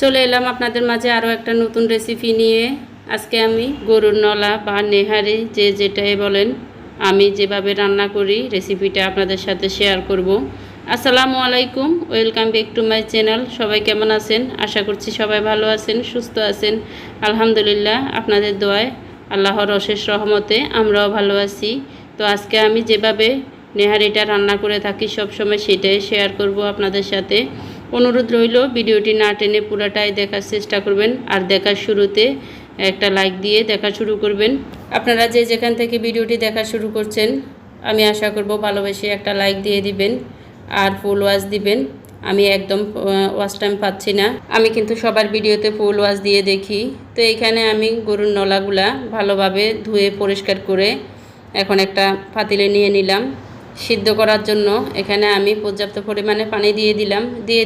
চলে এলাম আপনাদের মাঝে আরও একটা নতুন রেসিপি নিয়ে। আজকে আমি গরুর নলা বা নেহারি যে যেটাই বলেন, আমি যেভাবে রান্না করি রেসিপিটা আপনাদের সাথে শেয়ার করব। আসসালামু আলাইকুম, welcome back to my channel. সবাই কেমন আছেন? আশা করছি সবাই ভালো আছেন, সুস্থ আছেন। আলহামদুলিল্লাহ, আপনাদের দোয়ায়, আল্লাহর অশেষ রহমতে আমরাও ভালো আছি। তো আজকে আমি যেভাবে নেহারিটা রান্না করে থাকি সবসময় সেটাই শেয়ার করব আপনাদের সাথে। অনুরোধ রইল ভিডিওটি না টেনে পুরোটাই দেখার চেষ্টা করবেন, আর দেখার শুরুতে একটা লাইক দিয়ে দেখা শুরু করবেন। আপনারা যে যেখান থেকে ভিডিওটি দেখা শুরু করছেন, আমি আশা করব ভালোবেসে একটা লাইক দিয়ে দিবেন আর ফুল ওয়াচ দিবেন। আমি একদম ওয়াচ টাইম পাচ্ছি না, আমি কিন্তু সবার ভিডিওতে ফুল ওয়াচ দিয়ে দেখি। তো এখানে আমি গরুর নলাগুলা ভালোভাবে ধুয়ে পরিষ্কার করে এখন একটা পাতিলে নিয়ে নিলাম সিদ্ধ করার জন্য। এখানে আমি পর্যাপ্ত পরিমাণে পানি দিয়ে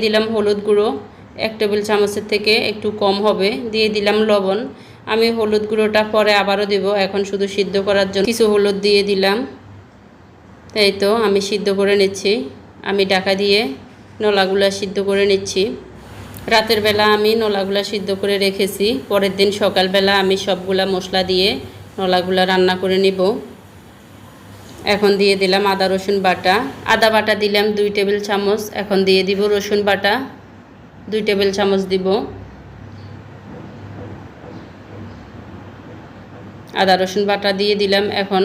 দিলাম হলুদ গুঁড়ো 1 টেবিল চামচের থেকে একটু কম হবে, দিয়ে দিলাম লবণ। আমি হলুদ গুঁড়োটা পরে আবারও দেব, এখন শুধু সিদ্ধ করার জন্য কিছু হলুদ দিয়ে দিলাম। তাই তো আমি সিদ্ধ করে নিচ্ছি, আমি ঢাকা দিয়ে নলাগুলা সিদ্ধ করে নিচ্ছি। রাতের বেলা আমি নলাগুলা সিদ্ধ করে রেখেছি, পরের দিন সকালবেলা আমি সবগুলা মশলা দিয়ে নলাগুলা রান্না করে নিব। এখন দিয়ে দিলাম আদা রসুন বাটা, আদা বাটা দিলাম 2 টেবিল চামচ। এখন দিয়ে দিব রসুন বাটা 2 টেবিল চামচ দিব। আদা রসুন বাটা দিয়ে দিলাম। এখন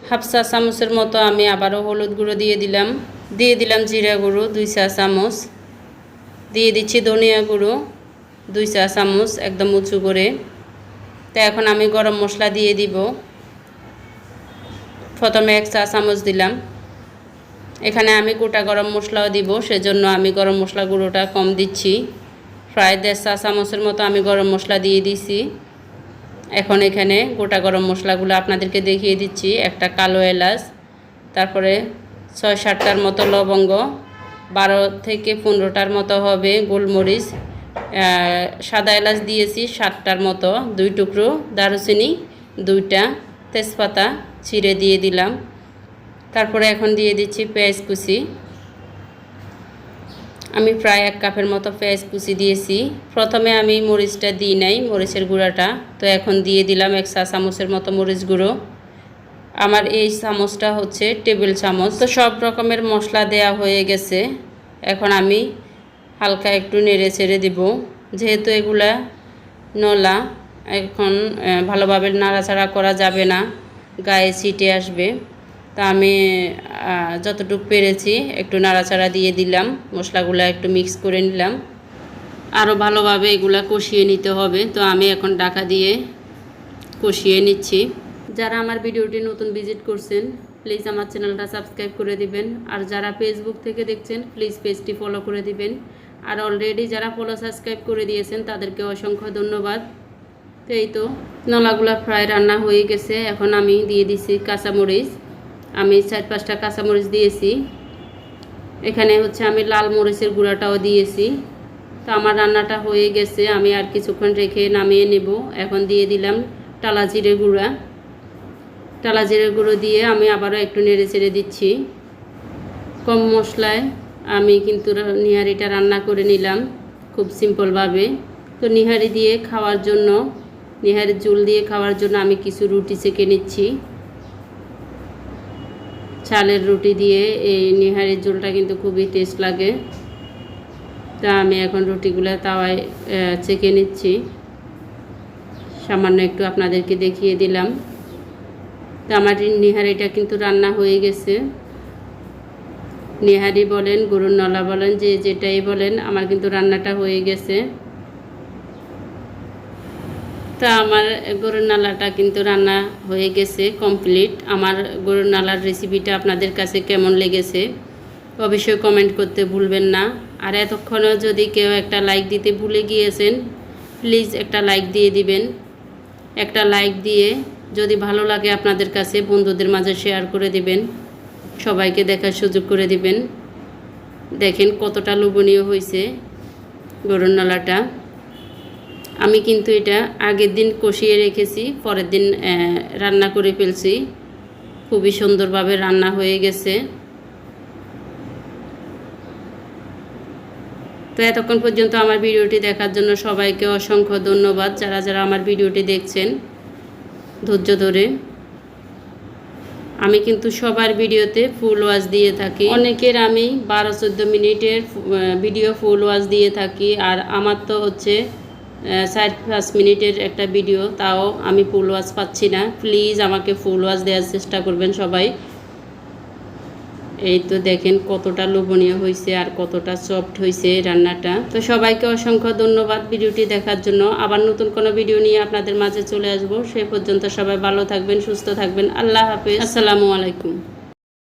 হাফ চা চামচের মতো আমি আবারও হলুদ গুঁড়ো দিয়ে দিলাম জিরা গুঁড়ো 2 চা চামচ, দিয়ে দিচ্ছি ধনিয়া গুঁড়ো 2 চা চামচ একদম উঁচু করে। তো এখন আমি গরম মশলা দিয়ে দিব। প্রথমে 1 চা চামচ দিলাম। এখানে আমি গোটা গরম মশলাও দিব, সেজন্য আমি গরম মশলা গুঁড়োটা কম দিচ্ছি। প্রায় 1.5 চা চামচের মতো আমি গরম মশলা দিয়ে দিছি। এখন এখানে গোটা গরম মশলাগুলো আপনাদেরকে দেখিয়ে দিচ্ছি। একটা কালো এলাচ, তারপরে 6-7টার মতো লবঙ্গ, 12 থেকে 15টার মতো হবে গোলমরিচ, সাদা এলাচ দিয়েছি 7টার মতো, 2 টুকরো দারুচিনি, 2টা তেজপাতা ছিঁড়ে দিয়ে দিলাম। তারপরে এখন দিয়ে দিচ্ছি পেঁয়াজ কুচি। আমি প্রায় 1 কাপের মতো পেঁয়াজ কুচি দিয়েছি। প্রথমে আমি মরিচটা দিই নাই, মরিচের গুঁড়াটা, তো এখন দিয়ে দিলাম 1 চা চামচের মতো মরিচ গুঁড়ো। আমার এই চামচটা হচ্ছে টেবিল চামচ। তো সব রকমের মশলা দেয়া হয়ে গেছে। এখন আমি হালকা একটু নেড়ে ছেড়ে দিব, যেহেতু এগুলা নলা, এখন ভালোভাবে নাড়াচাড়া করা যাবে না, গায়ে ছিটে আসবে। তা আমি যতটুকু পেরেছি একটু নাড়াচাড়া দিয়ে দিলাম, মশলাগুলো একটু মিক্স করে নিলাম। আরও ভালোভাবে এগুলা কষিয়ে নিতে হবে। তো আমি এখন ঢাকা দিয়ে কষিয়ে নিচ্ছি। যারা আমার ভিডিওটি নতুন ভিজিট করছেন, প্লিজ আমার চ্যানেলটা সাবস্ক্রাইব করে দিবেন। আর যারা ফেসবুক থেকে দেখছেন, প্লিজ পেজটি ফলো করে দিবেন। আর অলরেডি যারা ফলো সাবস্ক্রাইব করে দিয়েছেন তাদেরকে অসংখ্য ধন্যবাদ। তো এই তো নলাগুলা প্রায় রান্না হয়ে গেছে। এখন আমি দিয়ে দিছি কাঁচামরিচ, আমি 4-5টা কাঁচামরিচ দিয়েছি। এখানে হচ্ছে আমি লাল মরিচের গুঁড়াটাও দিয়েছি। তো আমার রান্নাটা হয়ে গেছে, আমি আর কিছুক্ষণ রেখে নামিয়ে নেব। এখন দিয়ে দিলাম টালা জিরে গুঁড়া, টালা জিরে গুঁড়ো দিয়ে আমি আবারও একটু নেড়ে চেড়ে দিচ্ছি। কম মশলায় আমি কিন্তু নিহারিটা রান্না করে নিলাম খুব সিম্পলভাবে। তো নিহারি দিয়ে খাওয়ার জন্য, নিহারির ঝোল দিয়ে খাওয়ার জন্য আমি কিছু রুটি সেঁকে নিচ্ছি। চালের রুটি দিয়ে এই নিহারির ঝোলটা কিন্তু খুবই টেস্ট লাগে। তা আমি এখন রুটিগুলো তাওয়ায় সেঁকে নিচ্ছি, সামান্য একটু আপনাদেরকে দেখিয়ে দিলাম। তো আমার নিহারিটা কিন্তু রান্না হয়ে গেছে। নিহারি বলেন, গরুর নলা বলেন, যে যেটাই বলেন, আমার কিন্তু রান্নাটা হয়ে গেছে। তা আমার গরুর নালাটা কিন্তু রান্না হয়ে গেছে কমপ্লিট। আমার গরুর নালার রেসিপিটা আপনাদের কাছে কেমন লেগেছে অবশ্যই কমেন্ট করতে ভুলবেন না। আর এতক্ষণও যদি কেউ একটা লাইক দিতে ভুলে গিয়েছেন, প্লিজ একটা লাইক দিয়ে দিবেন। একটা লাইক দিয়ে যদি ভালো লাগে আপনাদের কাছে, বন্ধুদের মাঝে শেয়ার করে দিবেন, সবাইকে দেখার সুযোগ করে দিবেন। দেখেন কতটা লোভনীয় হয়েছে গরুর নালাটা। আমি কিন্তু এটা আগের দিন কষিয়ে রেখেছি, পরের দিন রান্না করে ফেলছি। খুবই সুন্দরভাবে রান্না হয়ে গেছে। তো এতক্ষণ পর্যন্ত আমার ভিডিওটি দেখার জন্য সবাইকে অসংখ্য ধন্যবাদ, যারা যারা আমার ভিডিওটি দেখছেন ধৈর্য ধরে। আমি কিন্তু সবার ভিডিওতে ফুল ওয়াচ দিয়ে থাকি, অনেকের আমি 12-14 মিনিটের ভিডিও ফুল ওয়াচ দিয়ে থাকি, আর আমার তো হচ্ছে 4-5 মিনিটের একটা ভিডিও, তাও আমি ফুল ওয়াচ পাচ্ছি না। প্লিজ আমাকে ফুল ওয়াচ দেওয়ার চেষ্টা করবেন সবাই। এই তো দেখেন কতটা লোভনীয় হয়েছে আর কতটা সফট হয়েছে রান্নাটা। তো সবাইকে অসংখ্য ধন্যবাদ ভিডিওটি দেখার জন্য। আবার নতুন কোনো ভিডিও নিয়ে আপনাদের মাঝে চলে আসবো। সে পর্যন্ত সবাই ভালো থাকবেন, সুস্থ থাকবেন। আল্লাহ হাফেজ, আসসালামু আলাইকুম।